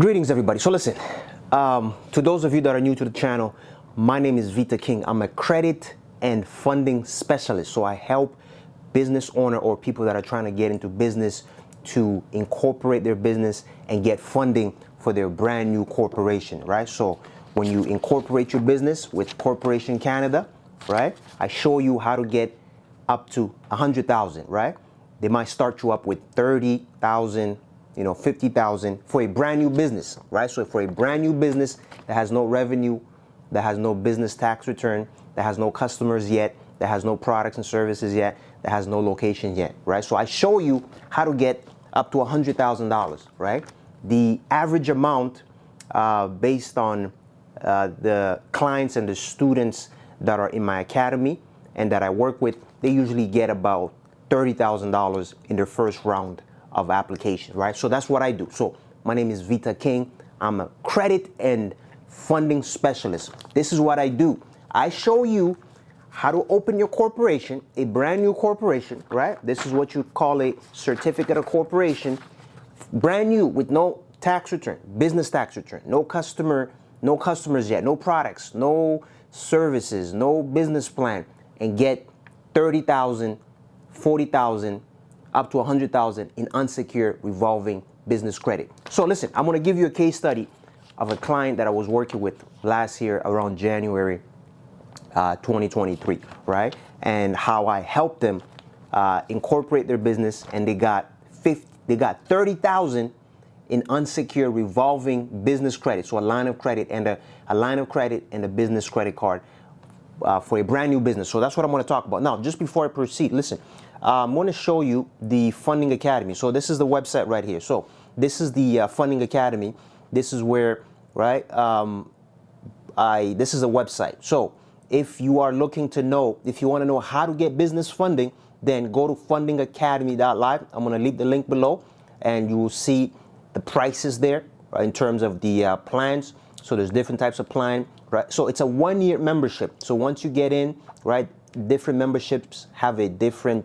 Greetings, everybody. So listen, to those of you that are new to the channel, my name is Vita King. I'm a credit and funding specialist. So I help business owner or people that are trying to get into business to incorporate their business and get funding for their brand new corporation, right? So when you incorporate your business with Corporation Canada, right, I show you how to get up to 100,000, right? They might start you up with 30,000, 50,000 for a brand new business, right? So for a brand new business that has no revenue, that has no business tax return, that has no customers yet, that has no products and services yet, that has no location yet, right? So I show you how to get up to $100,000, right? The average amount based on the clients and the students that are in my academy and that I work with, they usually get about $30,000 in their first round of application, right? So that's what I do. So my name is Vita King. I'm a credit and funding specialist. This is what I do. I show you how to open your corporation, a brand new corporation, right? This is what you call a certificate of corporation, brand new with no tax return, business tax return, no customers yet, no products, no services, no business plan, and get 30,000, 40,000, up to 100,000 in unsecured revolving business credit. So listen, I'm going to give you a case study of a client that I was working with last year around January 2023, right? And how I helped them incorporate their business, and they got 30,000 in unsecured revolving business credit. So a line of credit and a business credit card for a brand new business. So that's what I'm going to talk about. Now, just before I proceed, listen, I'm going to show you the Funding Academy. So this is the website right here. So this is the Funding Academy. This is where, right, this is a website. So if you are looking to know, if you want to know how to get business funding, then go to fundingacademy.live. I'm going to leave the link below, and you will see the prices there, right, in terms of the plans. So there's different types of plan, right? So it's a 1-year membership. So once you get in, right, different memberships have a different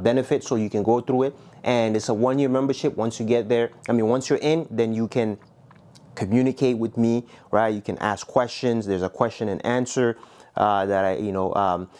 benefit, so you can go through it. And it's a 1-year membership. Once you get there, once you're in, then you can communicate with me, right? You can ask questions. There's a question and answer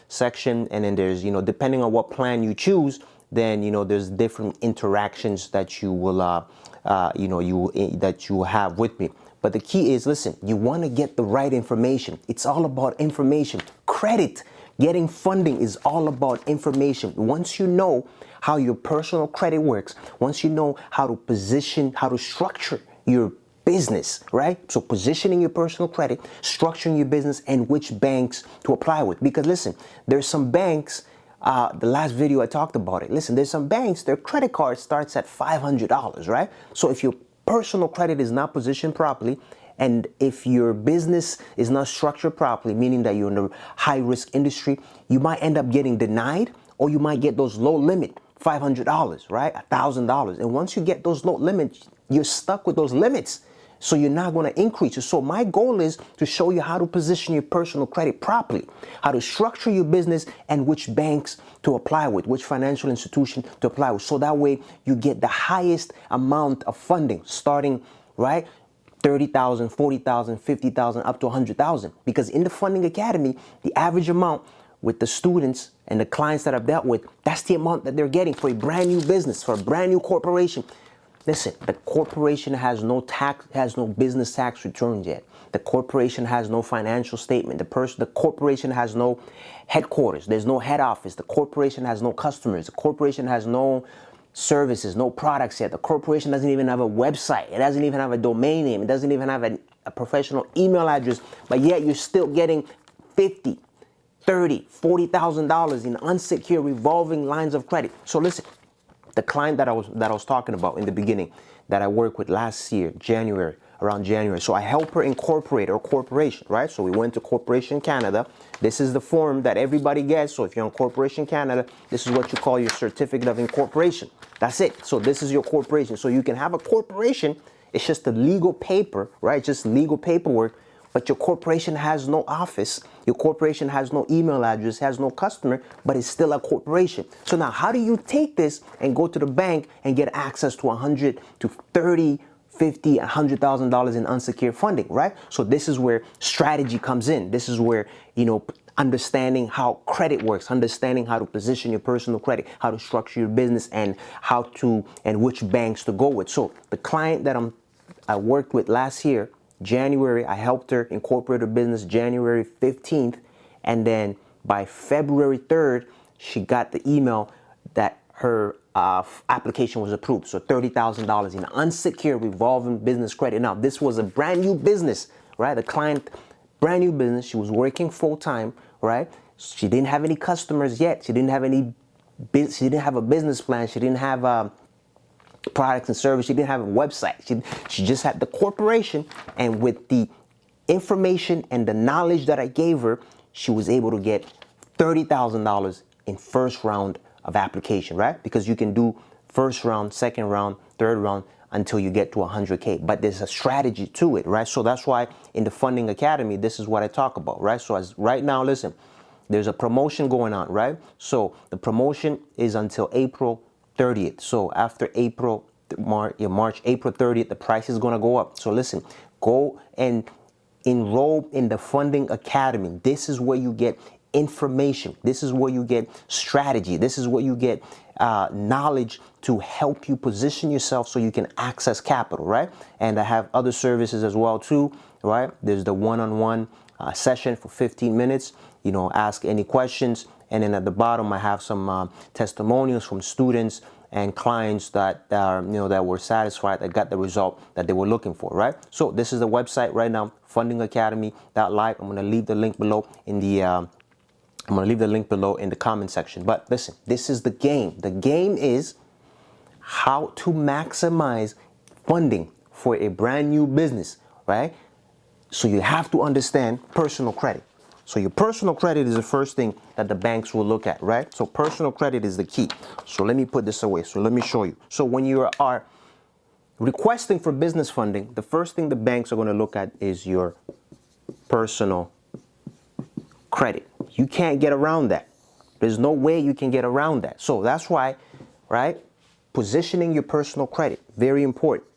section, and then there's, depending on what plan you choose, then there's different interactions that you will that you have with me. But the key is, listen, you want to get the right information. It's all about information. Credit, getting funding is all about information. Once you know how your personal credit works, once you know how to position, how to structure your business, right? So positioning your personal credit, structuring your business, and which banks to apply with. Because listen, there's some banks, the last video I talked about it. Listen, there's some banks, their credit card starts at $500, right? So if your personal credit is not positioned properly, and if your business is not structured properly, meaning that you're in a high risk industry, you might end up getting denied, or you might get those low limit $500, right? $1,000. And once you get those low limits, you're stuck with those limits. So you're not going to increase it. So my goal is to show you how to position your personal credit properly, how to structure your business, and which banks to apply with, which financial institution to apply with. So that way you get the highest amount of funding, starting, right, 30,000, 40,000, 50,000, up to 100,000. Because in the Funding Academy, the average amount with the students and the clients that I've dealt with, that's the amount that they're getting for a brand new business, for a brand new corporation. Listen, the corporation has no business tax returns yet. The corporation has no financial statement. The corporation has no headquarters. There's no head office. The corporation has no customers. The corporation has no services, no products yet. The corporation doesn't even have a website. It doesn't even have a domain name. It doesn't even have a professional email address. But yet you're still getting $50,000, $30,000, $40,000 in unsecured revolving lines of credit. So listen. The client that I was talking about in the beginning, that I worked with last year, around January. So I helped her incorporate her corporation, right? So we went to Corporation Canada. This is the form that everybody gets. So if you're on Corporation Canada, this is what you call your certificate of incorporation. That's it. So this is your corporation. So you can have a corporation. It's just a legal paper, right? Just legal paperwork. But your corporation has no office, your corporation has no email address, has no customer, but it's still a corporation. So now how do you take this and go to the bank and get access to 100 to 30, $50,000, $100,000 in unsecured funding, right? So this is where strategy comes in. This is where, understanding how credit works, understanding how to position your personal credit, how to structure your business, and which banks to go with. So the client that I worked with last year, January, I helped her incorporate her business January 15th. And then by February 3rd, she got the email that her application was approved. So $30,000 in unsecured revolving business credit. Now, this was a brand new business, right? The client, brand new business. She was working full time, right? She didn't have any customers yet. She didn't have a business plan. She didn't have products and service. She didn't have a website. She just had the corporation. And with the information and the knowledge that I gave her, she was able to get $30,000 in first round of application, right? Because you can do first round, second round, third round until you get to 100K. But there's a strategy to it, right? So that's why in the Funding Academy, this is what I talk about, right? So as right now, listen, there's a promotion going on, right? So the promotion is until April 30th. So after April 30th, the price is going to go up. So listen, go and enroll in the Funding Academy. This is where you get information. This is where you get strategy. This is where you get knowledge to help you position yourself so you can access capital, right? And I have other services as well too, right? There's the one-on-one session for 15 minutes, ask any questions. And then at the bottom, I have some testimonials from students and clients that that were satisfied, that got the result that they were looking for, right? So this is the website right now, fundingacademy.live. I'm gonna leave the link below in the comment section. But listen, this is the game. The game is how to maximize funding for a brand new business, right? So you have to understand personal credit. So your personal credit is the first thing that the banks will look at, right? So personal credit is the key. So let me put this away. So let me show you. So when you are requesting for business funding, the first thing the banks are going to look at is your personal credit. You can't get around that. There's no way you can get around that. So that's why, right? Positioning your personal credit, very important,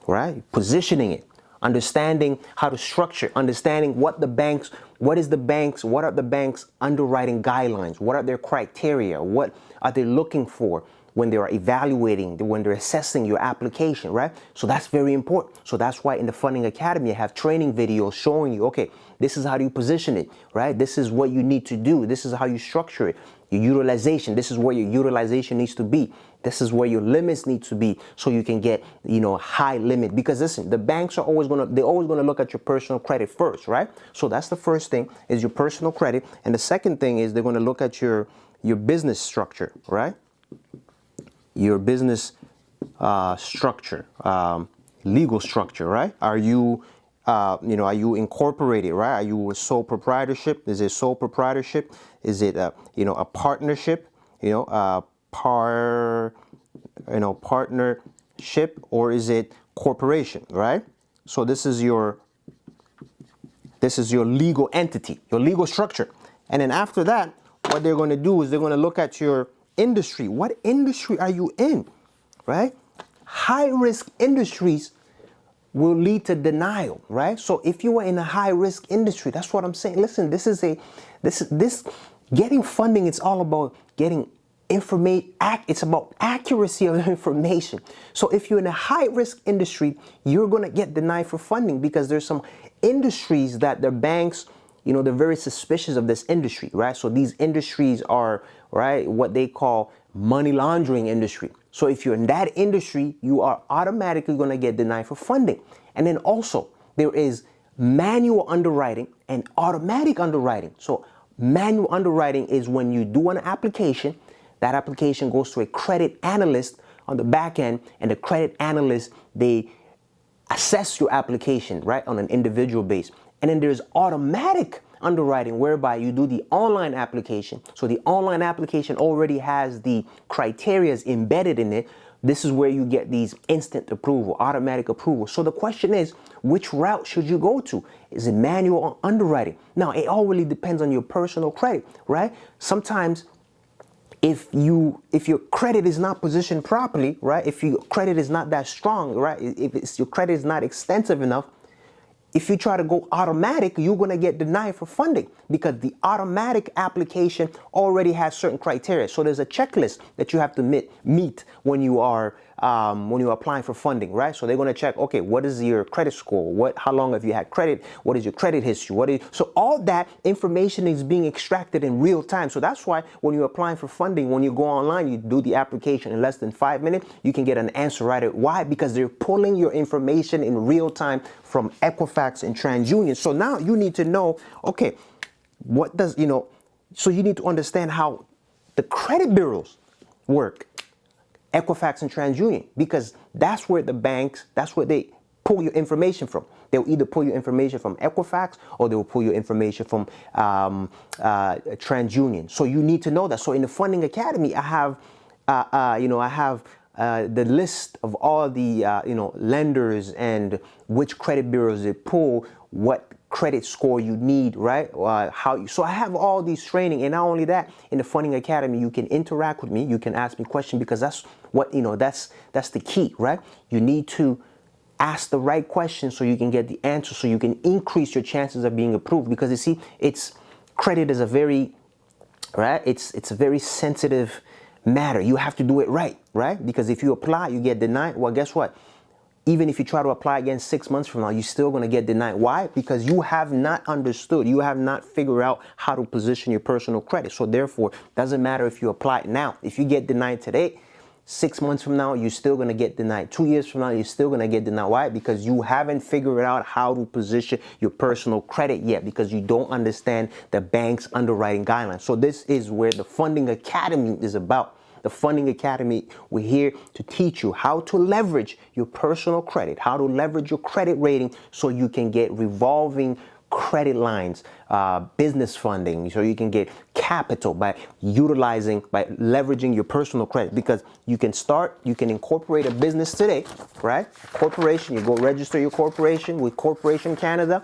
right? Positioning it. Understanding how to structure, understanding what are the bank's underwriting guidelines, what are their criteria, what are they looking for when they are evaluating, when they're assessing your application, right? So that's very important. So that's why in the Funding Academy, I have training videos showing you, okay, this is how you position it, right? This is what you need to do. This is how you structure it. Your utilization, this is where your utilization needs to be. This is where your limits need to be so you can get, high limit. Because listen, the banks are always gonna look at your personal credit first, right? So that's the first thing is your personal credit. And the second thing is they're gonna look at your business structure, right? Your business structure, legal structure, right? Are you incorporated, right? Are you a sole proprietorship? Is it sole proprietorship? Is it a partnership? Partnership, or is it corporation, right? So this is your legal entity, your legal structure. And then after that, what they're going to do is they're going to look at your industry. What industry are you in, right? High risk industries will lead to denial, right? So if you are in a high risk industry, that's what I'm saying. Listen, this getting funding, it's all about getting information. It's about accuracy of information. So if you're in a high risk industry, you're going to get denied for funding because there's some industries that the banks, they're very suspicious of this industry, right? So these industries are, right, what they call money laundering industry. So if you're in that industry, you are automatically going to get denied for funding. And then also there is manual underwriting and automatic underwriting. So manual underwriting is when you do an application, that application goes to a credit analyst on the back end, and the credit analyst, they assess your application, right, on an individual base. And then there's automatic underwriting, whereby you do the online application. So the online application already has the criteria embedded in it. This is where you get these instant approval, automatic approval. So the question is, which route should you go to? Is it manual or underwriting? Now, it all really depends on your personal credit, right? Sometimes if your credit is not positioned properly, right? If your credit is not that strong, right? If your credit is not extensive enough, if you try to go automatic, you're going to get denied for funding because the automatic application already has certain criteria. So there's a checklist that you have to meet when you are applying for funding, right? So they're going to check, okay, what is your credit score? How long have you had credit? What is your credit history? So all that information is being extracted in real time. So that's why when you're applying for funding, when you go online, you do the application in less than 5 minutes, you can get an answer right away. Why? Because they're pulling your information in real time from Equifax and TransUnion. So now you need to know, okay, so you need to understand how the credit bureaus work, Equifax and TransUnion, because that's where they pull your information from. They'll either pull your information from Equifax or they will pull your information from TransUnion. So you need to know that. So in the Funding Academy, I have the list of all the lenders and which credit bureaus they pull, what credit score you need, right? So I have all these training, and not only that, in the Funding Academy, you can interact with me, you can ask me questions, because that's what that's the key, right? You need to ask the right questions so you can get the answer, so you can increase your chances of being approved. Because you see, credit is a very sensitive matter. You have to do it right? Because if you apply, you get denied. Well, guess what? Even if you try to apply again 6 months from now, you're still going to get denied. Why? Because you have not understood. You have not figured out how to position your personal credit. So therefore, doesn't matter if you apply now. If you get denied today, 6 months from now, you're still going to get denied. 2 years from now, you're still going to get denied. Why? Because you haven't figured out how to position your personal credit yet, because you don't understand the bank's underwriting guidelines. So this is where the Funding Academy is about. The Funding Academy, we're here to teach you how to leverage your personal credit, how to leverage your credit rating so you can get revolving credit lines, business funding, so you can get capital by leveraging your personal credit. Because you can incorporate a business today, right? A corporation, you go register your corporation with Corporation Canada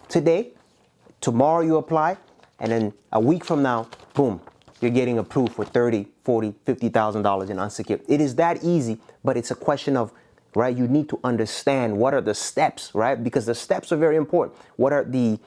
today. Tomorrow you apply, and then a week from now, boom, you're getting approved for $30,000, $40,000, $50,000 in unsecured. It is that easy, but it's a question of, right, you need to understand what are the steps, right? Because the steps are very important. What are the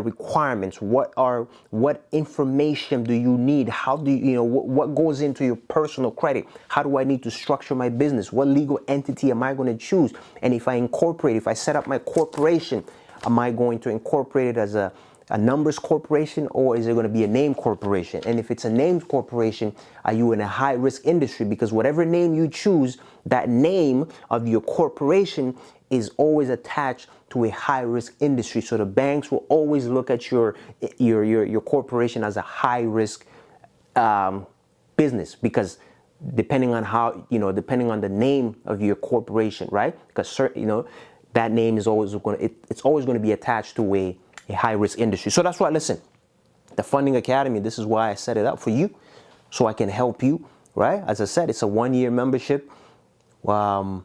requirements? What information do you need? How do what goes into your personal credit? How do I need to structure my business? What legal entity am I going to choose? And if I set up my corporation, am I going to incorporate it as a numbers corporation, or is it going to be a name corporation? And if it's a named corporation, are you in a high risk industry? Because whatever name you choose, that name of your corporation is always attached to a high risk industry. So the banks will always look at your corporation as a high risk business, because depending on the name of your corporation, right? Because that name is always going to be attached to a high-risk industry. So that's why, listen, the Funding Academy, this is why I set it up for you, so I can help you, right? As I said, it's a 1-year membership. Once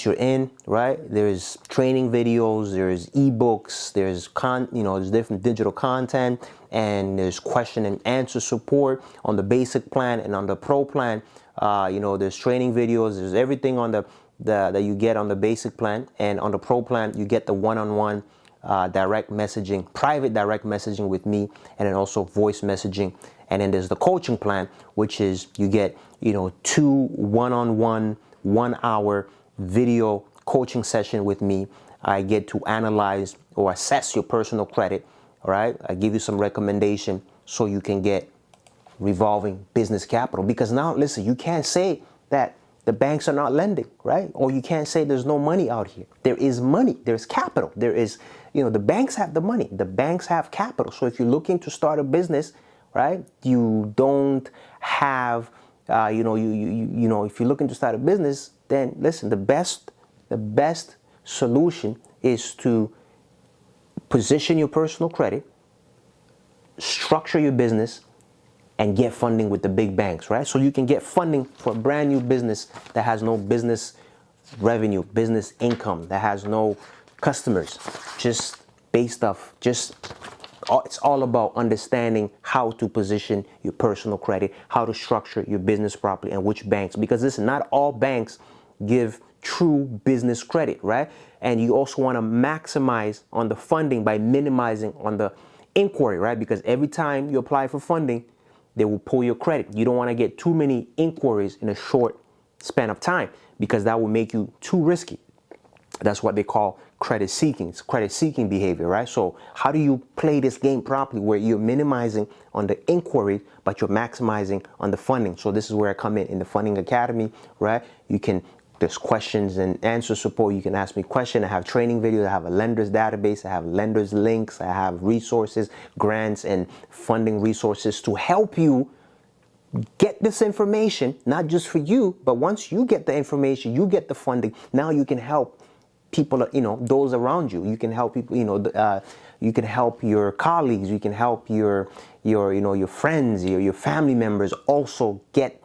you're in, right, there's training videos, there's ebooks, there's there's different digital content, and there's question and answer support on the basic plan and on the pro plan. There's training videos, there's everything on that you get on the basic plan, and on the pro plan, you get the one-on-one direct messaging, private direct messaging with me, and then also voice messaging. And then there's the coaching plan, which is you get 2 one-on-one 1-hour video coaching session with me. I get to analyze or assess your personal credit. All right, I give you some recommendation so you can get revolving business capital. Because now, listen, you can't say that the banks are not lending, right? Or you can't say there's no money out here. There is money. There's capital. There is, the banks have the money. The banks have capital. So if you're looking to start a business, right, you don't have, if you're looking to start a business, then listen, the best solution is to position your personal credit, structure your business, and get funding with the big banks, right? So you can get funding for a brand new business that has no business revenue, business income, that has no customers, just based off just It's all about understanding how to position your personal credit, how to structure your business properly, and which banks. Because listen, not all banks give true business credit, right? And you also want to maximize on the funding by minimizing on the inquiry, right? Because every time you apply for funding, they will pull your credit. You don't want to get too many inquiries in a short span of time, because that will make you too risky. That's what they call credit seeking. It's credit seeking behavior, right? So how do you play this game properly where you're minimizing on the inquiry, but you're maximizing on the funding? So this is where I come in the Funding Academy, right? There's questions and answer support. You can ask me questions. I have training videos. I have a lenders database. I have lenders links. I have resources, grants, and funding resources to help you get this information, not just for you, but once you get the information, you get the funding. Now you can help people, those around you. You can help people, you can help your colleagues. You can help your friends, your family members also get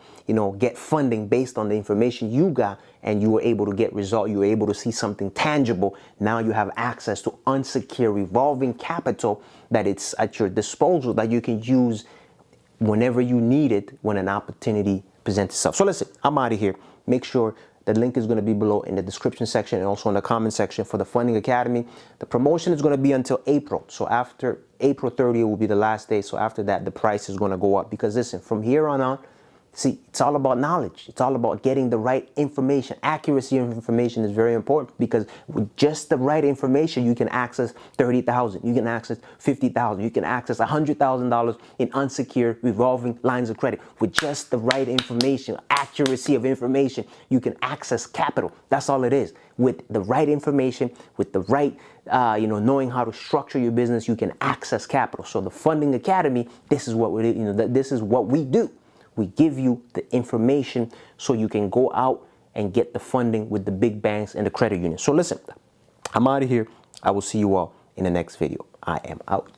funding based on the information you got, and you were able to get result. You were able to see something tangible. Now you have access to unsecured revolving capital that it's at your disposal that you can use whenever you need it, when an opportunity presents itself. So listen, I'm out of here. Make sure the link is going to be below in the description section and also in the comment section for the Funding Academy. The promotion is going to be until April. So after April 30th will be the last day. So after that, the price is going to go up, because listen, from here on out, see, it's all about knowledge. It's all about getting the right information. Accuracy of information is very important, because with just the right information, you can access $30,000. You can access $50,000. You can access $100,000 in unsecured revolving lines of credit. With just the right information, accuracy of information, you can access capital. That's all it is. With the right information, with the right, knowing how to structure your business, you can access capital. So the Funding Academy, this is what this is what we do. We give you the information so you can go out and get the funding with the big banks and the credit unions. So listen, I'm out of here. I will see you all in the next video. I am out.